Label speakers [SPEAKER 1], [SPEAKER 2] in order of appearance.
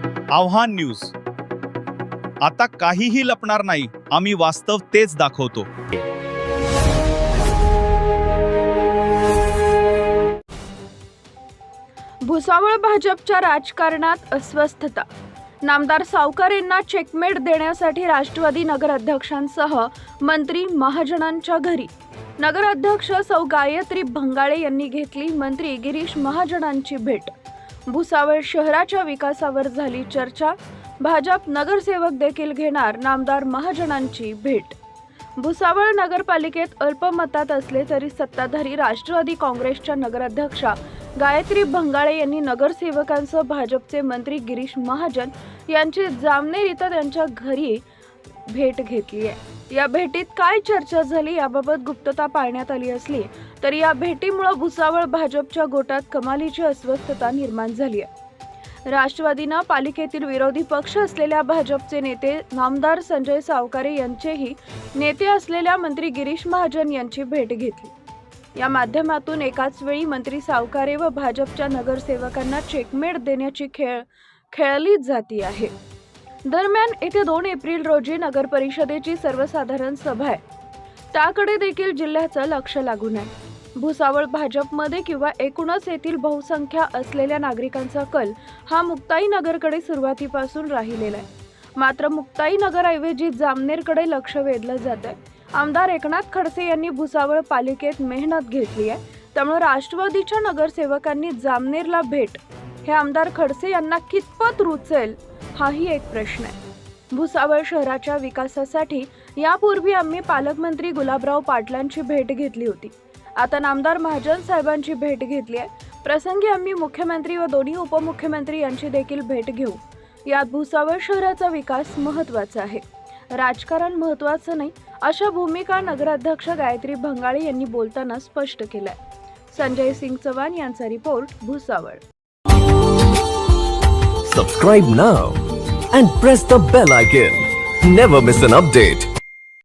[SPEAKER 1] आव्हान न्यूज. आता काहीही लपणार नाही, आम्ही वास्तव तेच दाखवतो.
[SPEAKER 2] भुसावळ भाजपच्या राजकारणात अस्वस्थता. नामदार सावकारेंना चेकमेट देण्यासाठी राष्ट्रवादी नगराध्यक्षांसह मंत्री महाजनांच्या घरी. नगराध्यक्ष सौ गायत्री भंगाळे यांनी घेतली मंत्री गिरीश महाजनांची भेट. भुसावळ शहराच्या विकासावर झाली चर्चा. भाजप नगरसेवक देखील घेणार नामदार महाजनांची भेट. भुसावळ नगरपालिकेत अल्पमतात असले तरी सत्ताधारी राष्ट्रवादी काँग्रेसच्या नगराध्यक्षा गायत्री भंगाळे यांनी नगरसेवकांसह भाजपचे मंत्री गिरीश महाजन यांची जामनेर इथं त्यांच्या घरी भेट घेतली आहे. या भेटीत काय चर्चा झाली याबाबत गुप्तता पाळण्यात आली असली तरी या भेटीमुळे भुसावळ भाजपच्या गोटात कमालीची अस्वस्थता निर्माण झाली आहे. राष्ट्रवादीनं पालिकेतील विरोधी पक्ष असलेल्या भाजपचे नेते नामदार संजय सावकारे यांचेही नेते असलेल्या मंत्री गिरीश महाजन यांची भेट घेतली. या माध्यमातून एकाच वेळी मंत्री सावकारे व भाजपच्या नगरसेवकांना चेकमेट देण्याची खेळली जाती आहे. दरम्यान येत्या 2 एप्रिल रोजी नगर परिषदेची सर्वसाधारण सभा आहे. त्याकडे देखील जिल्ह्याचं लक्ष लागून आहे. भुसावळ भाजपमध्ये किंवा एकूणच येथील बहुसंख्या असलेल्या नागरिकांचा कल हा मुक्ताई नगरकडे सुरुवातीपासून राहिलेला आहे. मात्र मुक्ताई नगरऐवजी जामनेरकडे लक्ष वेधलं जात आहे. आमदार एकनाथ खडसे यांनी भुसावळ पालिकेत मेहनत घेतली आहे, त्यामुळे राष्ट्रवादीच्या नगरसेवकांनी जामनेरला भेट हे आमदार खडसे यांना कितपत रुचेल हाही एक प्रश्न आहे. भुसावळ शहराच्या विकासासाठी यापूर्वी आम्ही पालकमंत्री गुलाबराव पाटलांची भेट घेतली होती. आता नामदार महाजन साहेबांची भेट घेतली आहे. प्रसंगी आम्ही मुख्यमंत्री व दोन्ही उपमुख्यमंत्री यांची देखील भेट घेऊ. यात भुसावळ शहराचा विकास महत्त्वाचा आहे, राजकारण महत्त्वाचं नाही, अशा भूमिका नगराध्यक्ष गायत्री भंगाळे यांनी बोलताना स्पष्ट केलाय. संजय सिंग चव्हाण यांचा report, Bhusawal.
[SPEAKER 3] Subscribe now and press the bell icon. Never miss an update.